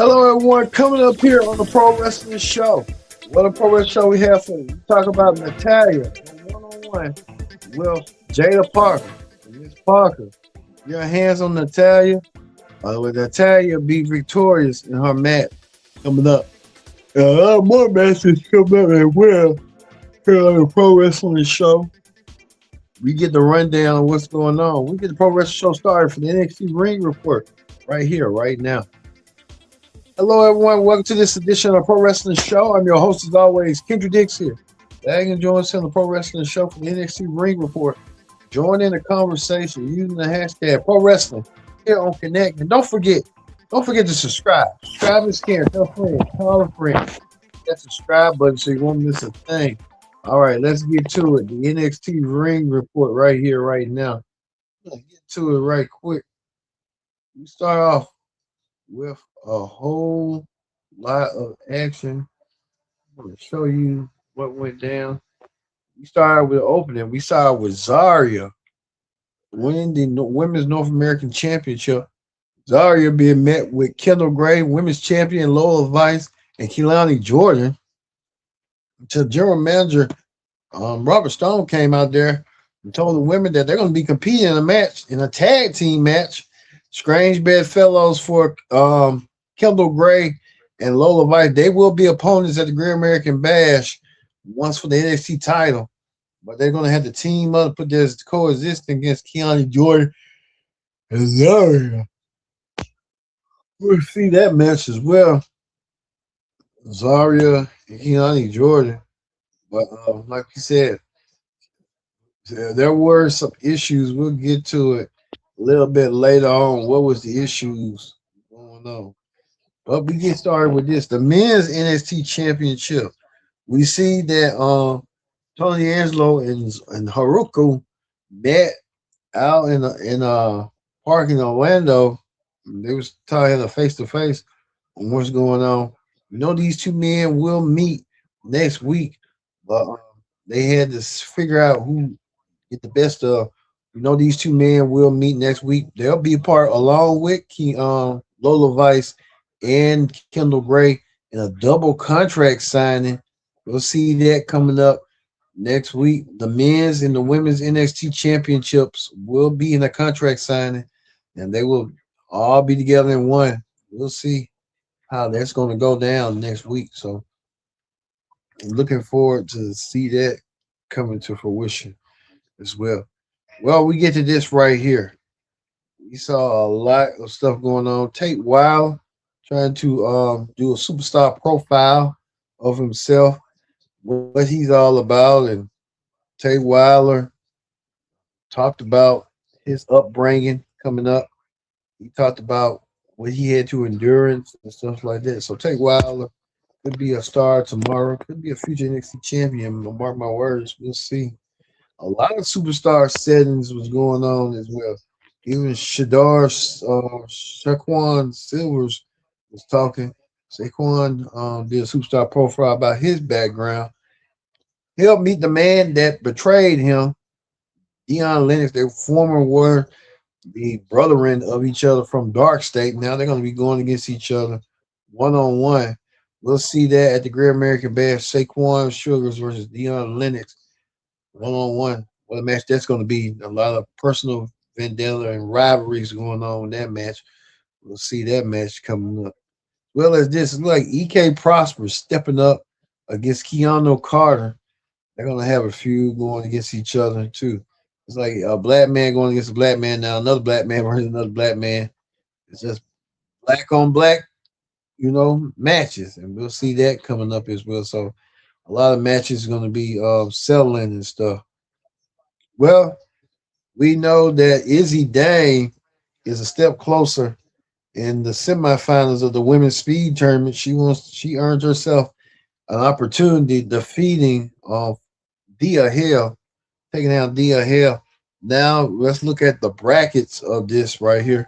Hello, everyone. Coming up here on the Pro Wrestling Show. What a Pro Wrestling Show we have for you. We talk about Natalia one-on-one with Jada Parker. Miss Parker, your hands on Natalia. Will Natalia be victorious in her match coming up? A lot more matches coming up as well here on the Pro Wrestling Show. We get the rundown of what's going on. We get the Pro Wrestling Show started for the NXT Ring Report right here, right now. Hello, everyone. Welcome to this edition of Pro Wrestling Show. I'm your host, as always, Kendra Dix here. Thank you for joining us on the Pro Wrestling Show for the NXT Ring Report. Join in the conversation using the hashtag Pro Wrestling here on Connect. And don't forget to subscribe. Subscribe is scared. Tell friends. Call a friend. Hit that subscribe button so you won't miss a thing. All right, let's get to it. The NXT Ring Report right here, right now. Let's get to it right quick. We start off with a whole lot of action. I'm going to show you what went down. We started with the opening. We started with Zaria winning the Women's North American Championship. Zaria being met with Kendal Grey, Women's Champion Lola Vice, and Kelani Jordan. Until General Manager Robert Stone came out there and told the women that they're going to be competing in a match, in a tag team match. Strange bedfellows for Kendal Grey and Lola Vice. They will be opponents at the Great American Bash once for the NXT title, but they're going to have to team up, put this coexisting against Kelani Jordan and Zaria. We'll see that match as well. Zaria and Kelani Jordan. But like you said, there were some issues. We'll get to it a little bit later on. What was the issues going on? But we get started with this. The men's NXT championship. We see that Tony Angelo and Haruko met out in a park in Orlando. They was talking a face-to-face on what's going on. We know these two men will meet next week, but they had to figure out who get the best of. We know these two men will meet next week. They'll be a part along with Lola Vice and Kendal Grey in a double contract signing. We'll see that coming up next week. The men's and the women's NXT championships will be in a contract signing, and they will all be together in one. We'll see how that's going to go down next week. So I'm looking forward to see that coming to fruition as well. Well, we get to this right here. We saw a lot of stuff going on. Tate Wilde trying to do a superstar profile of himself, what he's all about, and Tate Wilder talked about his upbringing coming up. He talked about what he had to endurance and stuff like that. So Tate Wilder could be a star tomorrow, could be a future NXT champion. Mark my words, we'll see. A lot of superstar settings was going on as well. Even Shaquan Silvers was talking. Saquon did a superstar profile about his background. He'll meet the man that betrayed him, Deion Lennox. They were the brethren of each other from Dark State. Now they're going to be going against each other one-on-one. We'll see that at the Great American Bash. Saquon Sugars versus Deion Lennox one-on-one. What a match that's going to be. A lot of personal vendetta and rivalries going on in that match. We'll see that match coming up. Well as this, like EK Prosper stepping up against Keanu Carter. They're going to have a feud going against each other too. It's like a black man going against a black man now, another black man versus another black man. It's just black on black, matches. And we'll see that coming up as well. So a lot of matches are going to be settling and stuff. Well, we know that Izzy Dane is a step closer in the semifinals of the women's speed tournament. She earned herself an opportunity defeating Dia Hale, taking out Dia Hale. Now let's look at the brackets of this right here.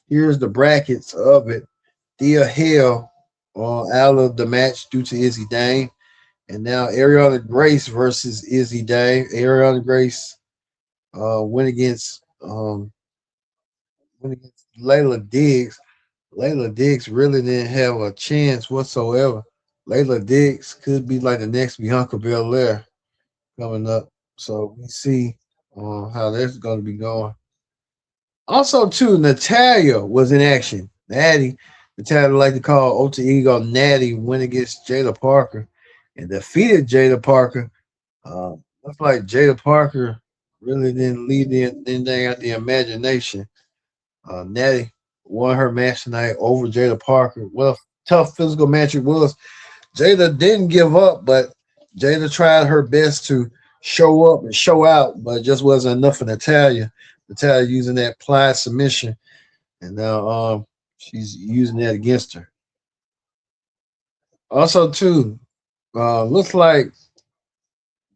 Here's the brackets of it. Dia Hale out of the match due to Izzy Dane. And now Ariana Grace versus Izzy Dane. Ariana Grace went against Layla Diggs. Layla Dix really didn't have a chance whatsoever. Layla Dix could be like the next Bianca Belair coming up. So we see how that's going to be going. Also, too, Natalia was in action. Natalia like to call alter ego Natty, went against Jada Parker and defeated Jada Parker. Looks like Jada Parker really didn't leave anything out the imagination. Natty won her match tonight over Jada Parker. Well, tough physical match it was. Jada didn't give up, but Jada tried her best to show up and show out, but it just wasn't enough for Natalia. Natalia using that plied submission, and now she's using that against her. Also, too, looks like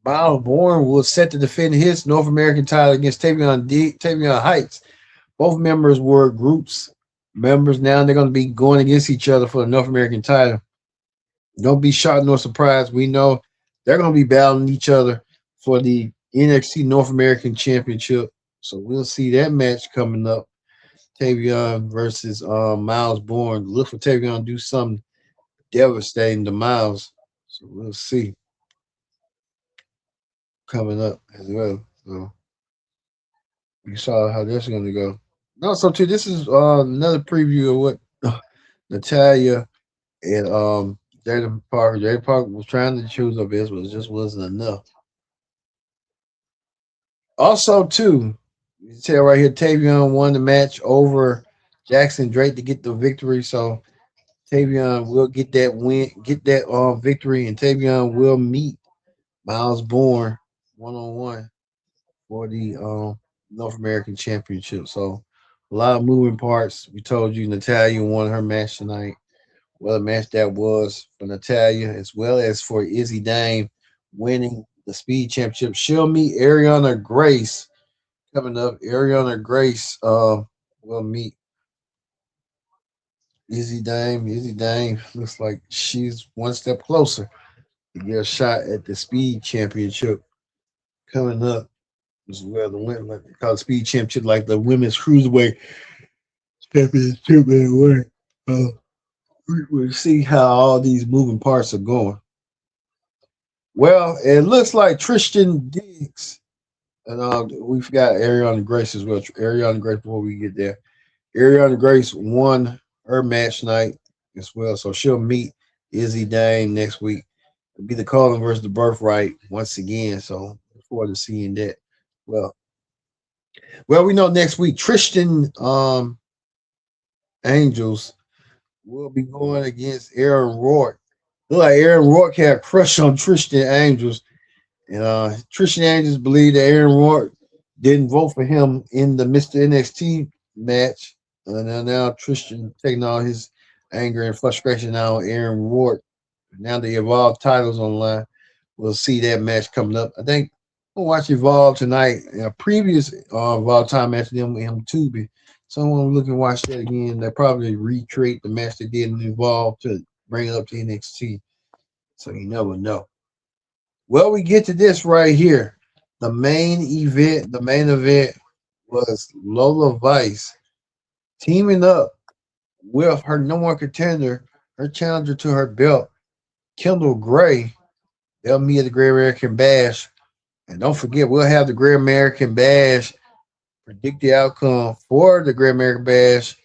Miles Bourne was set to defend his North American title against Tavion Heights. Both members were groups members. Now they're going to be going against each other for the North American title. Don't be shocked nor surprised. We know they're going to be battling each other for the NXT North American Championship. So we'll see that match coming up. Tavion versus Miles Bourne. Look for Tavion to do something devastating to Miles. So we'll see coming up as well. So we saw how that's going to go. Also, too, this is another preview of what Natalia and Jada Parker. Jada Parker was trying to choose her best, but it just wasn't enough. Also, too, you can tell right here, Tavion won the match over Jackson Drake to get the victory. So Tavion will get that win, get that victory, and Tavion will meet Miles Bourne 1-on-1 for the North American Championship. So a lot of moving parts. We told you Natalia won her match tonight. What a match that was for Natalia, as well as for Izzy Dame winning the Speed Championship. She'll meet Ariana Grace coming up. Ariana Grace will meet Izzy Dame. Izzy Dame looks like she's one step closer to get a shot at the Speed Championship coming up as well. The women, like they call it Speed Championship, like the women's cruiserweight championship anyway. We'll see how all these moving parts are going. Well, it looks like Tristan Diggs, and we forgot Ariana Grace as well. Ariana Grace before we get there. Ariana Grace won her match night as well, so she'll meet Izzy Dane next week. It'll be the Colin versus the Birthright once again. So look forward to seeing that. Well, we know next week Tristan Angels will be going against Aaron Rourke. Look like Aaron Rourke had a crush on Tristan Angels, and Tristan Angels believe that Aaron Rourke didn't vote for him in the Mr. NXT match. Now Tristan taking all his anger and frustration out on Aaron Rourke. Now the Evolve titles online. We'll see that match coming up. I think we'll watch Evolve tonight. In a previous Evolve time match, them with him too. Someone looking to watch that again. They probably recreate the match they did in Evolve to bring it up to NXT. So you never know. Well, we get to this right here. The main event was Lola Vice teaming up with her number one contender, her challenger to her belt, Kendal Grey. They'll meet at the Great American Bash. And don't forget, we'll have the Great American Bash. Predict the outcome for the Great American Bash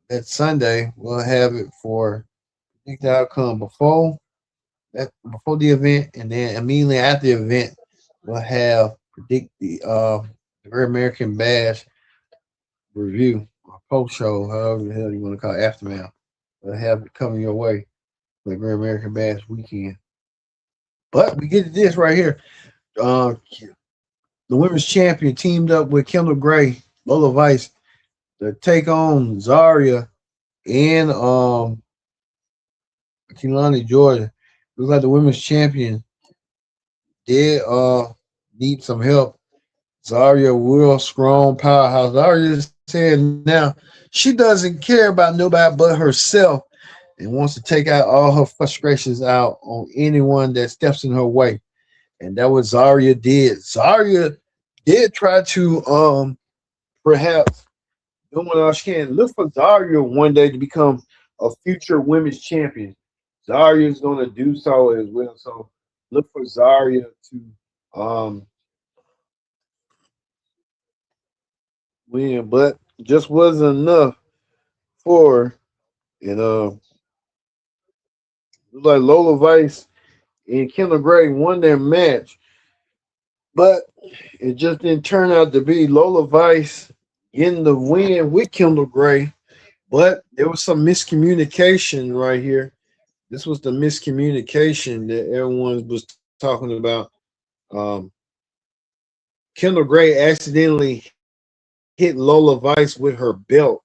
that Sunday. We'll have it for predict the outcome before the event, and then immediately after the event, we'll have predict the Great American Bash review or post show, however the hell you want to call it, aftermath. We'll have it coming your way for the Great American Bash weekend. But we get to this right here. The women's champion teamed up with Kendal Grey, Lola Vice, to take on Zaria and Kelani Jordan. Looks like the women's champion did need some help. Zaria, real strong powerhouse. Zaria is saying now she doesn't care about nobody but herself and wants to take out all her frustrations out on anyone that steps in her way. And that what Zaria did. Zaria did try to perhaps doing all she can. Look for Zaria one day to become a future women's champion. Zaria is going to do so as well. So look for Zaria to win, but just wasn't enough for her. And like Lola Vice and Kendal Grey won their match, but it just didn't turn out to be Lola Vice getting the win with Kendal Grey. But there was some miscommunication right here. This was the miscommunication that everyone was talking about. Um, Kendal Grey accidentally hit Lola Vice with her belt.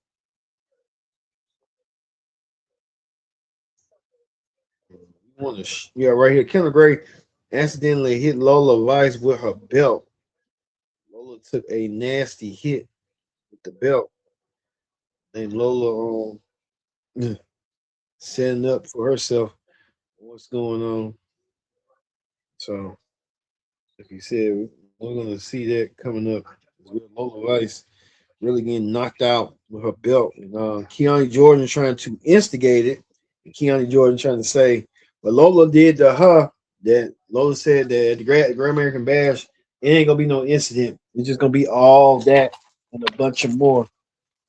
Yeah, right here. Kendal Grey accidentally hit Lola Vice with her belt. Lola took a nasty hit with the belt, and Lola setting up for herself what's going on. So, like you said, we're gonna see that coming up. Lola Vice really getting knocked out with her belt. And Kelani Jordan trying to instigate it. And Kelani Jordan trying to say, what Lola did to her, that Lola said that at the Great American Bash, it ain't going to be no incident. It's just going to be all that and a bunch of more.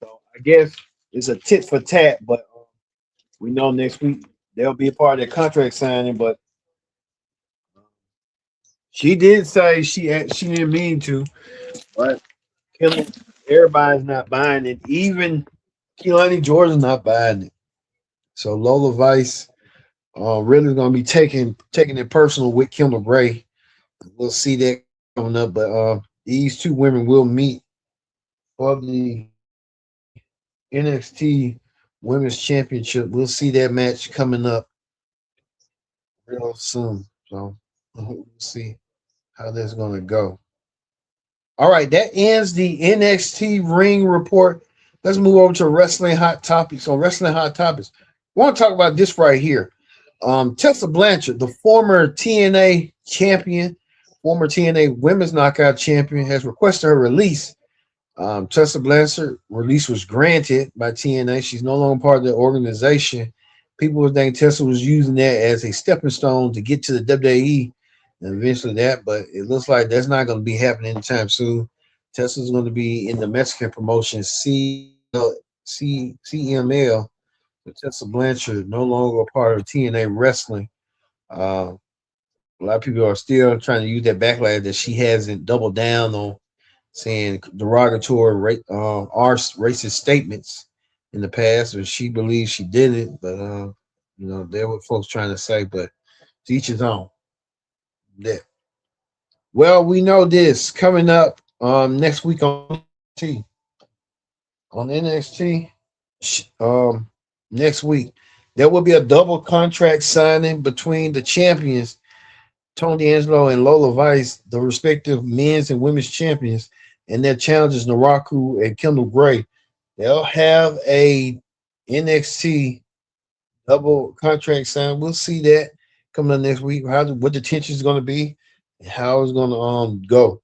So I guess it's a tit for tat, but we know next week they'll be a part of their contract signing. But she did say she didn't mean to, but everybody's not buying it. Even Kelani Jordan's not buying it. So Lola Vice really is going to be taking it personal with Kendal Grey. We'll see that coming up. But these two women will meet for the NXT Women's Championship. We'll see that match coming up real soon. So we'll see how that's going to go. All right, that ends the NXT Ring Report. Let's move over to Wrestling Hot Topics. On Wrestling Hot Topics, we want to talk about this right here. Tessa Blanchard, the former TNA champion, former TNA Women's Knockout champion, has requested her release. Tessa Blanchard release was granted by TNA. She's no longer part of the organization. People were thinking Tessa was using that as a stepping stone to get to the WWE and eventually that, but it looks like that's not going to be happening anytime soon. Tessa's going to be in the Mexican promotion CML. Tessa Blanchard no longer a part of TNA wrestling. Uh, a lot of people are still trying to use that backlash that she hasn't doubled down on saying derogatory, racist statements in the past, or she believes she did it. But they're what folks trying to say. But to each his own. That well, we know this coming up next week on NXT. On NXT, next week there will be a double contract signing between the champions Tony Angelo and Lola Vice, the respective men's and women's champions, and their challengers Naraku and Kendal Grey. They'll have a NXT double contract sign. We'll see that coming up next week. What the tension is going to be and how it's going to go.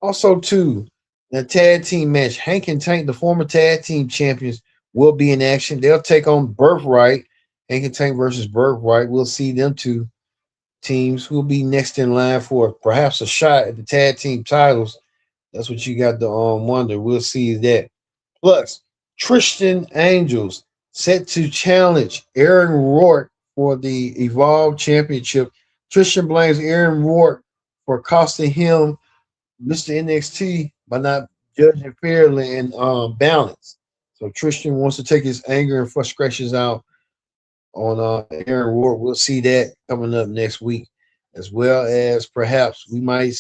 Also, too, the tag team match. Hank and Tank, the former tag team champions, will be in action. They'll take on Birthright. Hank and Tank versus Birthright. We'll see them two teams who will be next in line for perhaps a shot at the tag team titles. That's what you got to wonder. We'll see that. Plus, Tristan Angels set to challenge Aaron Rourke for the Evolve Championship. Tristan blames Aaron Rourke for costing him Mr. NXT by not judging fairly and balance. So Tristan wants to take his anger and frustrations out on Aaron Ward. We'll see that coming up next week, as well as perhaps we might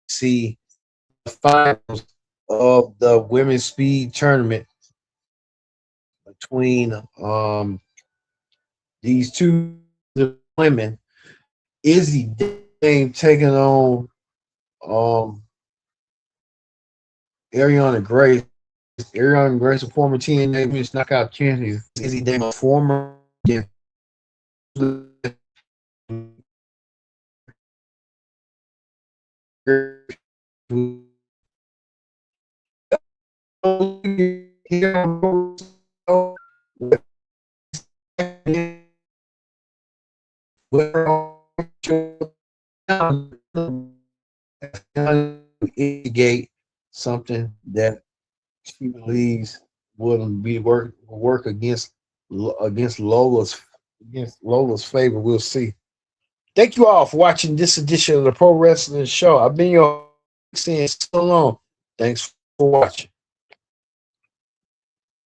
see the finals of the women's speed tournament between these two women. Izzy Dame taking on um, Ariana Grace. Ariana Grace, a former TNA Women's Knockout champion. Izzy Dame, a former here on the instigate something that she believes wouldn't be work against Lola's favor. We'll see. Thank you all for watching this edition of the Pro Wrestling Show. I've been your saying so long. Thanks for watching.